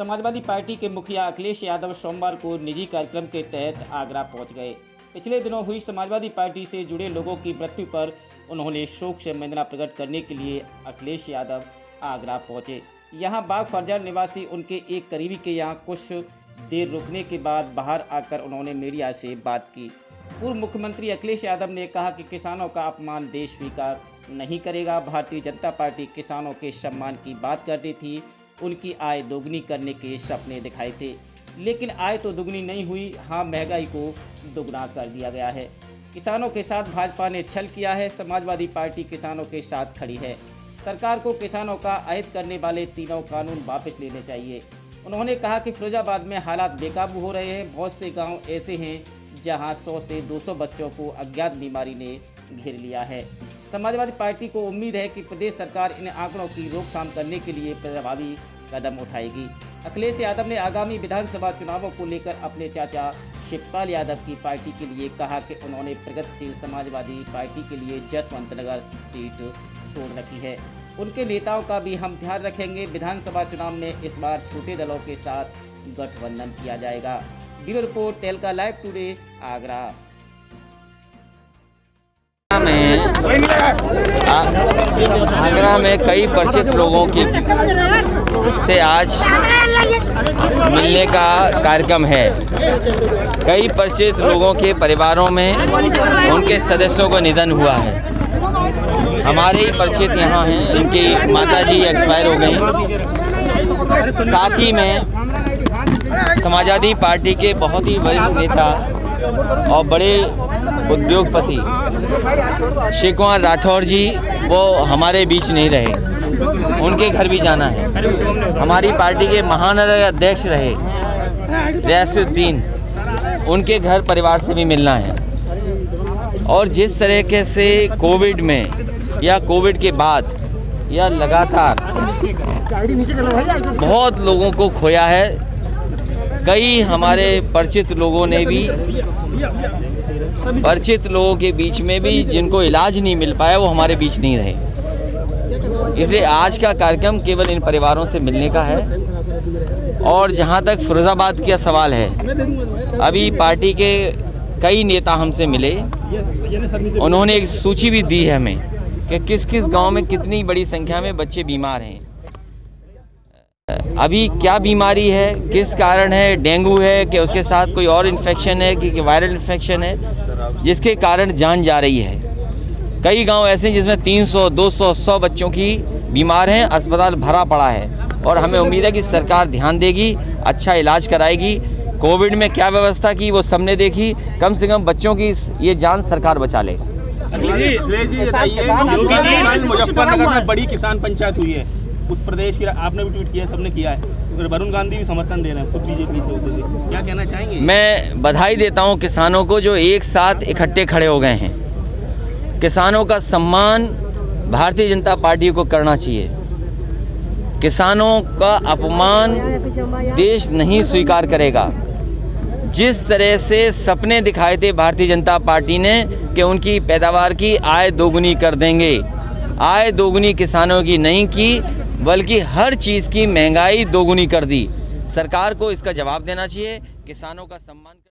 Samajwadi party के मुखिया अखिलेश यादव सोमवार को निजी कार्यक्रम के तहत आगरा पहुंच गए। पिछले दिनों हुई समाजवादी पार्टी से जुड़े लोगों की मृत्यु पर उन्होंने शोक संवेदना प्रकट करने के लिए अखिलेश यादव आगरा पहुंचे। यहां बाग फर्जर निवासी उनके एक करीबी के यहां कुछ देर रुकने के बाद बाहर आकर उन्होंने मीडिया से बात की। पूर्व मुख्यमंत्री अखिलेश यादव ने कहा कि किसानों का अपमान देश स्वीकार नहीं करेगा। भारतीय जनता पार्टी किसानों के सम्मान की बात करती थी, उनकी आय दोगुनी करने के सपने दिखाए थे, लेकिन आय तो दुगनी नहीं हुई। हाँ, महंगाई को दुगना कर दिया गया है। किसानों के साथ भाजपा ने छल किया है। समाजवादी पार्टी किसानों के साथ खड़ी है। सरकार को किसानों का अहित करने वाले तीनों कानून वापस लेने चाहिए। उन्होंने कहा कि फिरोजाबाद में हालात बेकाबू हो रहे हैं। बहुत से गांव ऐसे हैं जहां 100 से 200 बच्चों को अज्ञात बीमारी ने घेर लिया है। समाजवादी पार्टी को उम्मीद है कि प्रदेश सरकार इन आंकड़ों की रोकथाम करने के लिए प्रभावी कदम उठाएगी। अखिलेश यादव ने आगामी विधानसभा चुनावों को लेकर अपने चाचा शिवपाल यादव की पार्टी के लिए कहा कि उन्होंने प्रगतिशील समाजवादी पार्टी के लिए जसवंत नगर सीट छोड़ रखी है। उनके नेताओं का भी हम ध्यान रखेंगे। विधानसभा चुनाव में इस बार छोटे दलों के साथ गठबंधन किया जाएगा। ब्यूरो रिपोर्ट, तहलका लाइव टुडे, आगरा। आगरा में कई परिचित लोगों की से आज मिलने का कार्यक्रम है। कई परिचित लोगों के परिवारों में उनके सदस्यों का निधन हुआ है। हमारे ही परिचित यहाँ हैं, इनकी माताजी एक्सपायर हो गई। साथ ही में समाजवादी पार्टी के बहुत ही वरिष्ठ नेता और बड़े उद्योगपति शिव कुमार राठौर जी वो हमारे बीच नहीं रहे, उनके घर भी जाना है। हमारी पार्टी के महानगर अध्यक्ष रहे रियासुद्दीन, उनके घर परिवार से भी मिलना है। और जिस तरीके से कोविड में या कोविड के बाद या लगातार बहुत लोगों को खोया है। कई हमारे परिचित लोगों ने भी, परिचित लोगों के बीच में भी जिनको इलाज नहीं मिल पाया वो हमारे बीच नहीं रहे। इसलिए आज का कार्यक्रम केवल इन परिवारों से मिलने का है। और जहां तक फिरोजाबाद का सवाल है, अभी पार्टी के कई नेता हमसे मिले, उन्होंने एक सूची भी दी है हमें कि किस किस गांव में कितनी बड़ी संख्या में बच्चे बीमार हैं, अभी क्या बीमारी है, किस कारण है, डेंगू है कि उसके साथ कोई और इन्फेक्शन है कि वायरल इन्फेक्शन है जिसके कारण जान जा रही है। कई गांव ऐसे हैं जिसमें 300, 200, 100 बच्चों की बीमार हैं, अस्पताल भरा पड़ा है। और हमें उम्मीद है कि सरकार ध्यान देगी, अच्छा इलाज कराएगी। कोविड में क्या व्यवस्था की वो सबने देखी, कम से कम बच्चों की ये जान सरकार बचा ले। मुजफ्फरनगर में बड़ी किसान पंचायत हुई है, उत्तर प्रदेश की, आपने भी ट्वीट किया, सबने किया है, वरुण गांधी भी समर्थन दे रहे हैं, खुद बीजेपी से होते हुए। क्या कहना चाहेंगे? मैं बधाई देता हूं किसानों को जो एक साथ इकट्ठे खड़े हो गए हैं। किसानों का सम्मान भारतीय जनता पार्टी को करना चाहिए। किसानों का अपमान देश नहीं स्वीकार करेगा। जिस तरह से सपने दिखाए थे भारतीय जनता पार्टी ने कि उनकी पैदावार की आय दोगुनी कर देंगे, आय दोगुनी किसानों की नहीं की, बल्कि हर चीज़ की महंगाई दोगुनी कर दी। सरकार को इसका जवाब देना चाहिए। किसानों का सम्मान